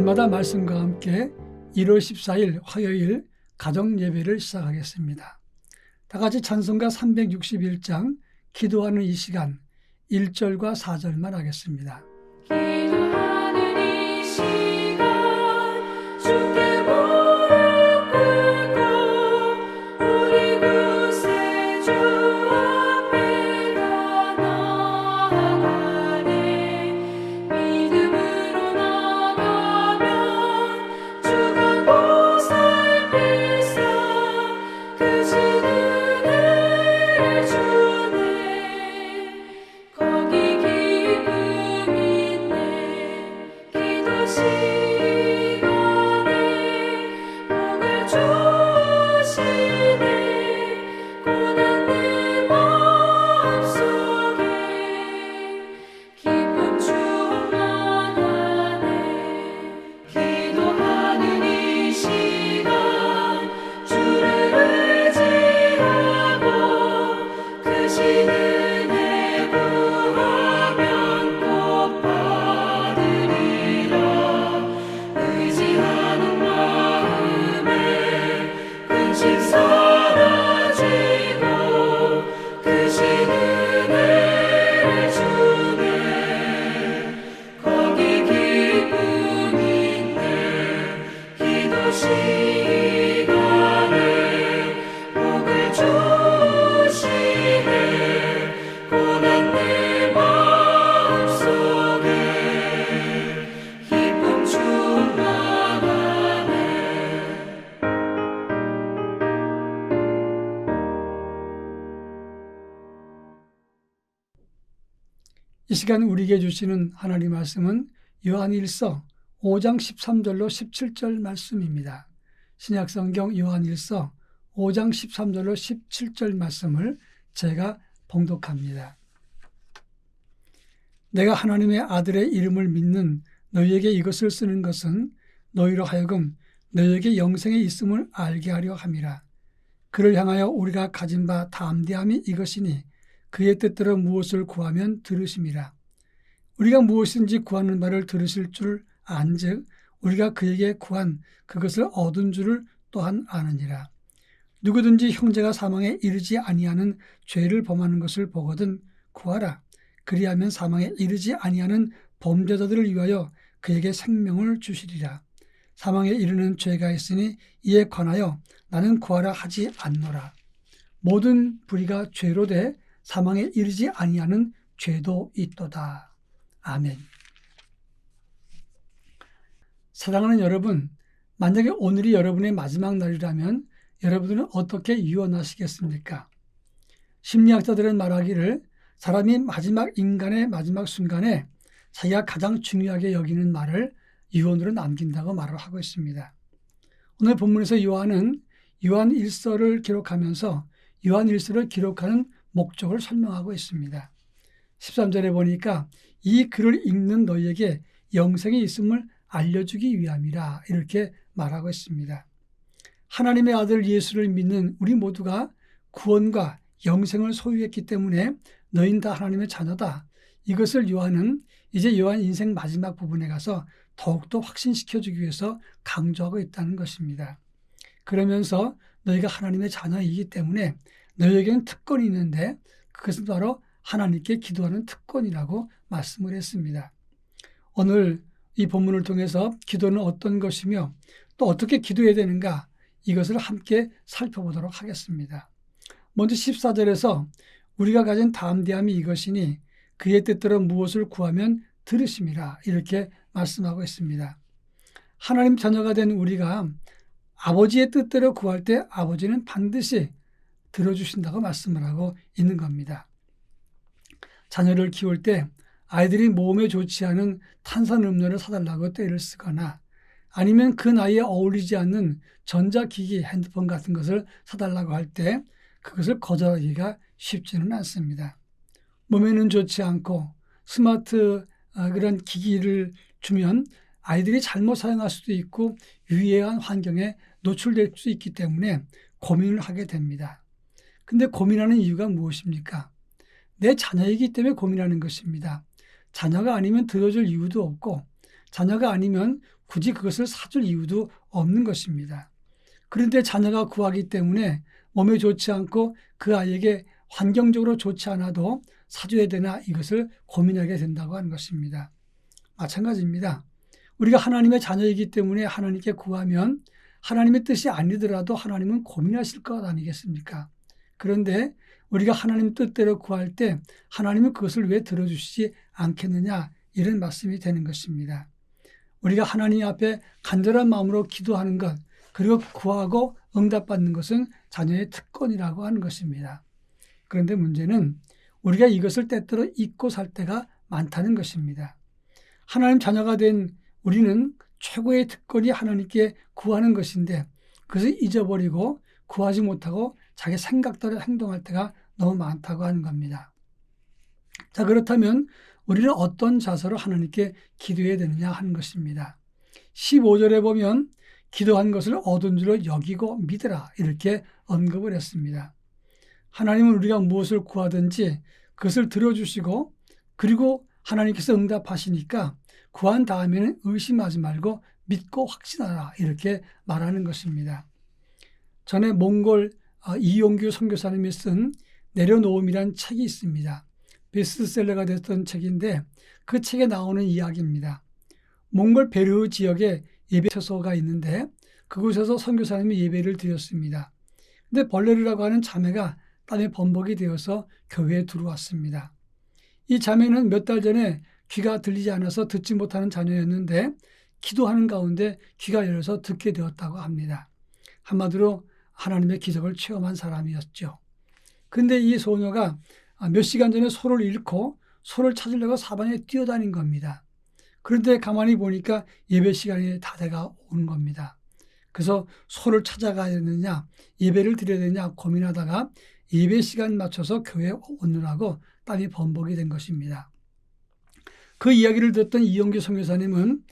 날마다 말씀과 함께 1월 14일 화요일 가정 예배를 시작하겠습니다. 다 같이 찬송가 361장 기도하는 이 시간 1절과 4절만 하겠습니다. 기도하는 이 시간 주께 무릎 꿇고 우리 구세주 앞에 다 나아가네. 믿음으로 나가면 주가 보살피사 크신 은혜를 주네. 거기 기쁨 있네. 기도 시간에 복을 주시네. 고난 내 마음속에 기쁨 충만하네. 기도하는 이 시간 주를 의지하고 크신 은혜 구하면 꼭 받으리라. 의지하는 마음에 근심 사라지고 크신 은혜를 주네. 거기 기쁨 있네. 기도 시간에 복을 주시네. 고난 내 마음속에 기쁨 충만하네. 이 시간 우리에게 주시는 하나님 말씀은 요한일서 5장 13절로 17절 말씀입니다. 신약성경 요한일서 5장 13절로 17절 말씀을 제가 봉독합니다. 내가 하나님의 아들의 이름을 믿는 너희에게 이것을 쓰는 것은 너희로 하여금 너희에게 영생이 있음을 알게 하려 함이라. 그를 향하여 우리가 가진 바 담대함이 이것이니 그의 뜻대로 무엇을 구하면 들으심이라. 우리가 무엇인지 구하는 바를 들으실 줄 안즉 우리가 그에게 구한 그것을 얻은 줄을 또한 아느니라. 누구든지 형제가 사망에 이르지 아니하는 죄를 범하는 것을 보거든 구하라. 그리하면 사망에 이르지 아니하는 범죄자들을 위하여 그에게 생명을 주시리라. 사망에 이르는 죄가 있으니 이에 관하여 나는 구하라 하지 않노라. 모든 불의가 죄로 돼 사망에 이르지 아니하는 죄도 있도다. 아멘. 사랑하는 여러분, 만약에 오늘이 여러분의 마지막 날이라면 여러분들은 어떻게 유언하시겠습니까? 심리학자들은 말하기를 사람이 인간의 마지막 순간에 자기가 가장 중요하게 여기는 말을 유언으로 남긴다고 말을 하고 있습니다. 오늘 본문에서 요한은 요한일서를 기록하면서 요한일서를 기록하는 목적을 설명하고 있습니다. 13절에 보니까 이 글을 읽는 너희에게 영생이 있음을 알려주기 위함이라 이렇게 말하고 있습니다. 하나님의 아들 예수를 믿는 우리 모두가 구원과 영생을 소유했기 때문에 너희는 다 하나님의 자녀다. 이것을 요한은 이제 요한 인생 마지막 부분에 가서 더욱더 확신시켜주기 위해서 강조하고 있다는 것입니다. 그러면서 너희가 하나님의 자녀이기 때문에 너희에게는 특권이 있는데 그것은 바로 하나님께 기도하는 특권이라고 말씀을 했습니다. 오늘 이 본문을 통해서 기도는 어떤 것이며 또 어떻게 기도해야 되는가 이것을 함께 살펴보도록 하겠습니다. 먼저 14절에서 우리가 가진 담대함이 이것이니 그의 뜻대로 무엇을 구하면 들으심이라 이렇게 말씀하고 있습니다. 하나님 자녀가 된 우리가 아버지의 뜻대로 구할 때 아버지는 반드시 들어주신다고 말씀을 하고 있는 겁니다. 자녀를 키울 때 아이들이 몸에 좋지 않은 탄산음료를 사달라고 떼를 쓰거나 아니면 그 나이에 어울리지 않는 전자기기, 핸드폰 같은 것을 사달라고 할 때 그것을 거절하기가 쉽지는 않습니다. 몸에는 좋지 않고 스마트 그런 기기를 주면 아이들이 잘못 사용할 수도 있고 유해한 환경에 노출될 수 있기 때문에 고민을 하게 됩니다. 근데 고민하는 이유가 무엇입니까? 내 자녀이기 때문에 고민하는 것입니다. 자녀가 아니면 들어줄 이유도 없고 자녀가 아니면 굳이 그것을 사줄 이유도 없는 것입니다. 그런데 자녀가 구하기 때문에 몸에 좋지 않고 그 아이에게 환경적으로 좋지 않아도 사줘야 되나 이것을 고민하게 된다고 하는 것입니다. 마찬가지입니다. 우리가 하나님의 자녀이기 때문에 하나님께 구하면 하나님의 뜻이 아니더라도 하나님은 고민하실 것 아니겠습니까? 그런데 우리가 하나님 뜻대로 구할 때 하나님은 그것을 왜 들어주시지 않겠느냐 이런 말씀이 되는 것입니다. 우리가 하나님 앞에 간절한 마음으로 기도하는 것 그리고 구하고 응답받는 것은 자녀의 특권이라고 하는 것입니다. 그런데 문제는 우리가 이것을 때때로 잊고 살 때가 많다는 것입니다. 하나님 자녀가 된 우리는 최고의 특권이 하나님께 구하는 것인데 그것을 잊어버리고 구하지 못하고 자기 생각대로 행동할 때가 너무 많다고 하는 겁니다. 자, 그렇다면 우리는 어떤 자세로 하나님께 기도해야 되느냐 하는 것입니다. 15절에 보면 기도한 것을 얻은 줄로 여기고 믿으라 이렇게 언급을 했습니다. 하나님은 우리가 무엇을 구하든지 그것을 들어주시고 그리고 하나님께서 응답하시니까 구한 다음에는 의심하지 말고 믿고 확신하라 이렇게 말하는 것입니다. 전에 몽골 이용규 선교사님이 쓴 내려놓음이란 책이 있습니다. 베스트셀러가 됐던 책인데 그 책에 나오는 이야기입니다. 몽골 베르 지역에 예배처소가 있는데 그곳에서 선교사님이 예배를 드렸습니다. 근데 벌레르라고 하는 자매가 땀에 범벅이 되어서 교회에 들어왔습니다. 이 자매는 몇 달 전에 귀가 들리지 않아서 듣지 못하는 자녀였는데 기도하는 가운데 귀가 열려서 듣게 되었다고 합니다. 한마디로 하나님의 기적을 체험한 사람이었죠. 그런데 이 소녀가 몇 시간 전에 소를 잃고 소를 찾으려고 사방에 뛰어다닌 겁니다. 그런데 가만히 보니까 예배 시간이 다 돼가 오는 겁니다. 그래서 소를 찾아가야 되느냐 예배를 드려야 되느냐 고민하다가 예배 시간 맞춰서 교회에 오느라고 땀이 범벅이 된 것입니다. 그 이야기를 듣던 이용규 선교사님은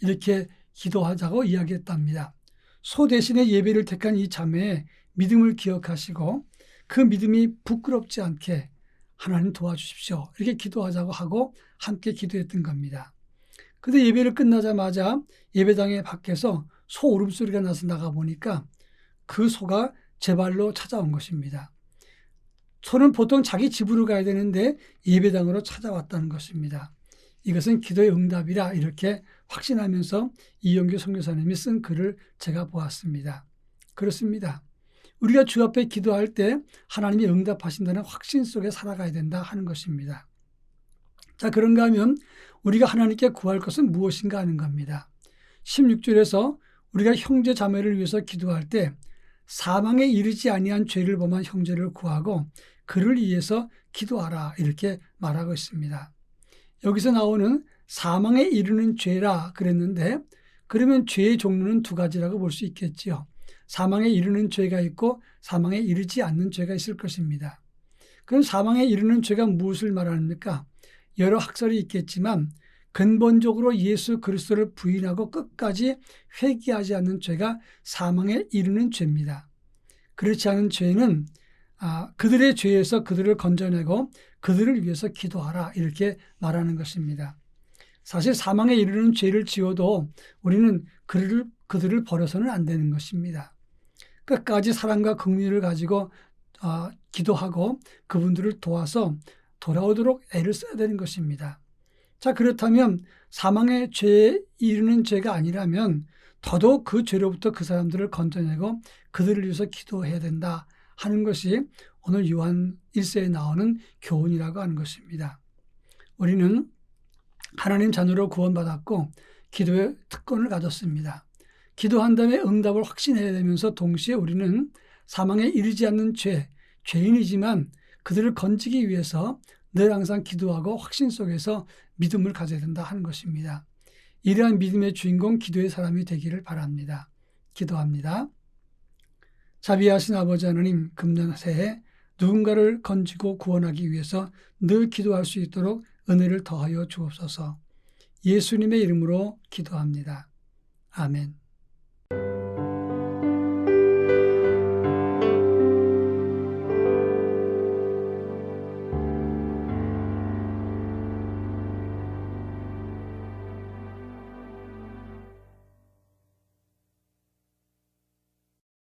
이렇게 기도하자고 이야기했답니다. 소 대신에 예배를 택한 이 자매의 믿음을 기억하시고 그 믿음이 부끄럽지 않게 하나님 도와주십시오. 이렇게 기도하자고 하고 함께 기도했던 겁니다. 그런데 예배를 끝나자마자 예배당의 밖에서 소 울음소리가 나서 나가보니까 그 소가 제 발로 찾아온 것입니다. 소는 보통 자기 집으로 가야 되는데 예배당으로 찾아왔다는 것입니다. 이것은 기도의 응답이라 이렇게 확신하면서 이용규 선교사님이 쓴 글을 제가 보았습니다. 그렇습니다. 우리가 주 앞에 기도할 때 하나님이 응답하신다는 확신 속에 살아가야 된다 하는 것입니다. 자, 그런가 하면 우리가 하나님께 구할 것은 무엇인가 하는 겁니다. 16절에서 우리가 형제 자매를 위해서 기도할 때 사망에 이르지 아니한 죄를 범한 형제를 구하고 그를 위해서 기도하라 이렇게 말하고 있습니다. 여기서 나오는 사망에 이르는 죄라 그랬는데 그러면 죄의 종류는 두 가지라고 볼 수 있겠지요. 사망에 이르는 죄가 있고 사망에 이르지 않는 죄가 있을 것입니다. 그럼 사망에 이르는 죄가 무엇을 말합니까? 여러 학설이 있겠지만 근본적으로 예수 그리스도를 부인하고 끝까지 회개하지 않는 죄가 사망에 이르는 죄입니다. 그렇지 않은 죄는 그들의 죄에서 그들을 건져내고 그들을 위해서 기도하라 이렇게 말하는 것입니다. 사실 사망에 이르는 죄를 지어도 우리는 그들을 버려서는 안 되는 것입니다. 끝까지 사랑과 긍휼을 가지고 기도하고 그분들을 도와서 돌아오도록 애를 써야 되는 것입니다. 자, 그렇다면 사망의 죄에 이르는 죄가 아니라면 더더욱 그 죄로부터 그 사람들을 건져내고 그들을 위해서 기도해야 된다 하는 것이 오늘 요한 1세에 나오는 교훈이라고 하는 것입니다. 우리는 하나님 자녀로 구원받았고 기도의 특권을 가졌습니다. 기도한 다음에 응답을 확신해야 되면서 동시에 우리는 사망에 이르지 않는 죄인이지만 그들을 건지기 위해서 늘 항상 기도하고 확신 속에서 믿음을 가져야 된다 하는 것입니다. 이러한 믿음의 주인공 기도의 사람이 되기를 바랍니다. 기도합니다. 자비하신 아버지 하나님, 금년 새해 누군가를 건지고 구원하기 위해서 늘 기도할 수 있도록 은혜를 더하여 주옵소서. 예수님의 이름으로 기도합니다. 아멘.